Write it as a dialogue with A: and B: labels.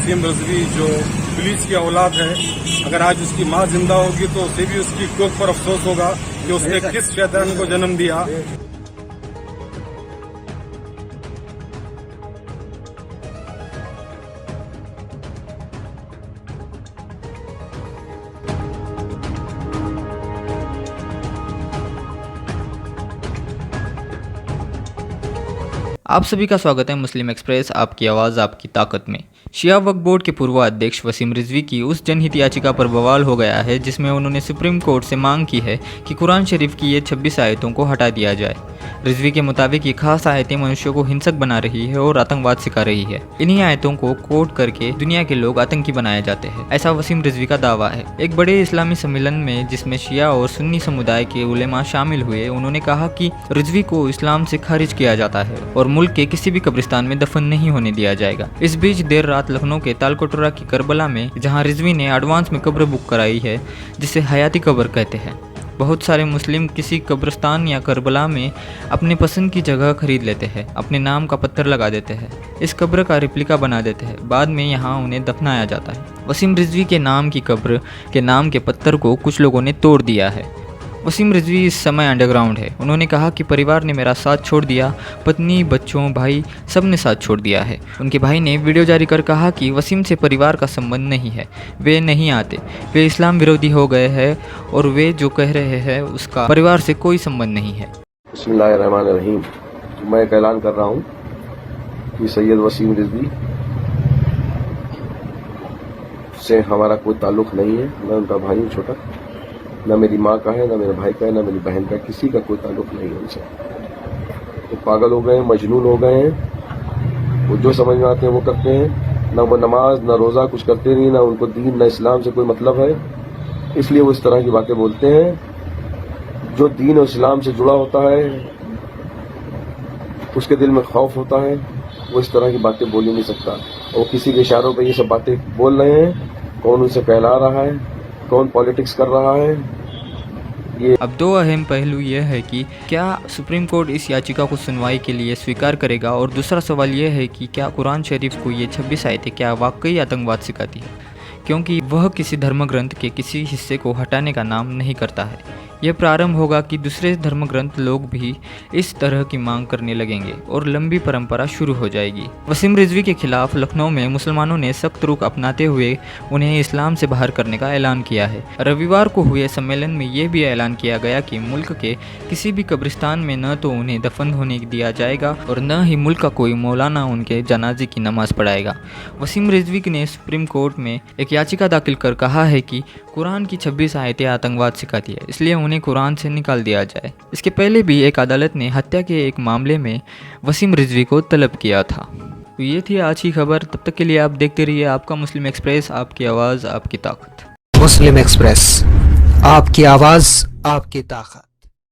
A: वसीम रिजवी जो पुलिस की औलाद है, अगर आज उसकी माँ जिंदा होगी तो उसे भी उसकी कोख पर अफसोस होगा कि उसने किस शैतान को जन्म दिया।
B: आप सभी का स्वागत है मुस्लिम एक्सप्रेस आपकी आवाज़ आपकी ताकत में। शिया वक्फ बोर्ड के पूर्व अध्यक्ष वसीम रिजवी की उस जनहित याचिका पर बवाल हो गया है जिसमें उन्होंने सुप्रीम कोर्ट से मांग की है कि कुरान शरीफ की ये 26 आयतों को हटा दिया जाए। रिजवी के मुताबिक ये खास आयतें मनुष्यों को हिंसक बना रही है और आतंकवाद सिखा रही है। इन्हीं आयतों को कोट करके दुनिया के लोग आतंकी बनाए जाते हैं, ऐसा वसीम रिजवी का दावा है। एक बड़े इस्लामी सम्मेलन में जिसमें शिया और सुन्नी समुदाय के उलेमा शामिल हुए, उन्होंने कहा कि रिजवी को इस्लाम से खारिज किया जाता है और मुल्क के किसी भी कब्रिस्तान में दफन नहीं होने दिया जाएगा। इस बीच देर रात लखनऊ के तालकटोरा की करबला में, जहां रिजवी ने एडवांस में कब्र बुक कराई है जिसे हयाती कब्र कहते हैं, बहुत सारे मुस्लिम किसी कब्रिस्तान या करबला में अपने पसंद की जगह खरीद लेते हैं, अपने नाम का पत्थर लगा देते हैं, इस कब्र का रिप्लिका बना देते हैं, बाद में यहाँ उन्हें दफनाया जाता है। वसीम रिजवी के नाम की कब्र के नाम के पत्थर को कुछ लोगों ने तोड़ दिया है। वसीम रिजवी इस समय अंडरग्राउंड है। उन्होंने कहा कि परिवार ने मेरा साथ छोड़ दिया, पत्नी, बच्चों, भाई सब ने साथ छोड़ दिया है। उनके भाई ने वीडियो जारी कर कहा कि वसीम से परिवार का संबंध नहीं है, वे नहीं आते, वे इस्लाम विरोधी हो गए हैं और वे जो कह रहे हैं उसका परिवार से कोई संबंध नहीं है।
C: बिस्मिल्लाहिर्रहमानिर्रहीम। मैं एक ऐलान कर रहा हूँ कि सैयद वसीम रिजवी से हमारा कोई ताल्लुक़ नहीं है। मैं उनका भाई हूँ छोटा, न मेरी माँ का है, न मेरे भाई का है, न मेरी बहन का, किसी का कोई ताल्लुक नहीं है उनसे। वो पागल हो गए हैं, मजनून हो गए हैं, वो जो समझ में आते हैं वो करते हैं। न वो नमाज न रोज़ा कुछ करते नहीं, न उनको दीन न इस्लाम से कोई मतलब है, इसलिए वो इस तरह की बातें बोलते हैं। जो दीन और इस्लाम से जुड़ा होता है, उसके दिल में खौफ होता है, वो इस तरह की बातें बोल ही नहीं सकता। वो किसी के इशारों पर ये सब बातें बोल रहे हैं। कौन उनसे कहला रहा है, कौन पॉलिटिक्स कर रहा है, ये
B: अब दो अहम पहलू यह है कि क्या सुप्रीम कोर्ट इस याचिका को सुनवाई के लिए स्वीकार करेगा, और दूसरा सवाल यह है कि क्या कुरान शरीफ को ये 26 आयतें क्या वाकई आतंकवाद सिखाती है, क्योंकि वह किसी धर्म ग्रंथ के किसी हिस्से को हटाने का नाम नहीं करता है। यह प्रारंभ होगा कि दूसरे धर्म ग्रंथ लोग भी इस तरह की मांग करने लगेंगे और लंबी परंपरा शुरू हो जाएगी। वसीम रिजवी के खिलाफ लखनऊ में मुसलमानों ने सख्त रुख अपनाते हुए उन्हें इस्लाम से बाहर करने का ऐलान किया है। रविवार को हुए सम्मेलन में यह भी ऐलान किया गया कि मुल्क के किसी भी कब्रिस्तान में न तो उन्हें दफन होने दिया जाएगा और न ही मुल्क का कोई मौलाना उनके जनाजे की नमाज पढ़ाएगा। वसीम रिजवी ने सुप्रीम कोर्ट में एक याचिका दाखिल कर कहा है कि कुरान की 26 आयतें आतंकवाद सिखाती है, इसलिए उन्हें कुरान से निकाल दिया जाए। इसके पहले भी एक अदालत ने हत्या के एक मामले में वसीम रिजवी को तलब किया था। तो ये थी आज की खबर। तब तक के लिए आप देखते रहिए आपका मुस्लिम एक्सप्रेस, आपकी आवाज़ आपकी ताकत।
D: मुस्लिम एक्सप्रेस, आपकी आवाज़ आपकी ताकत।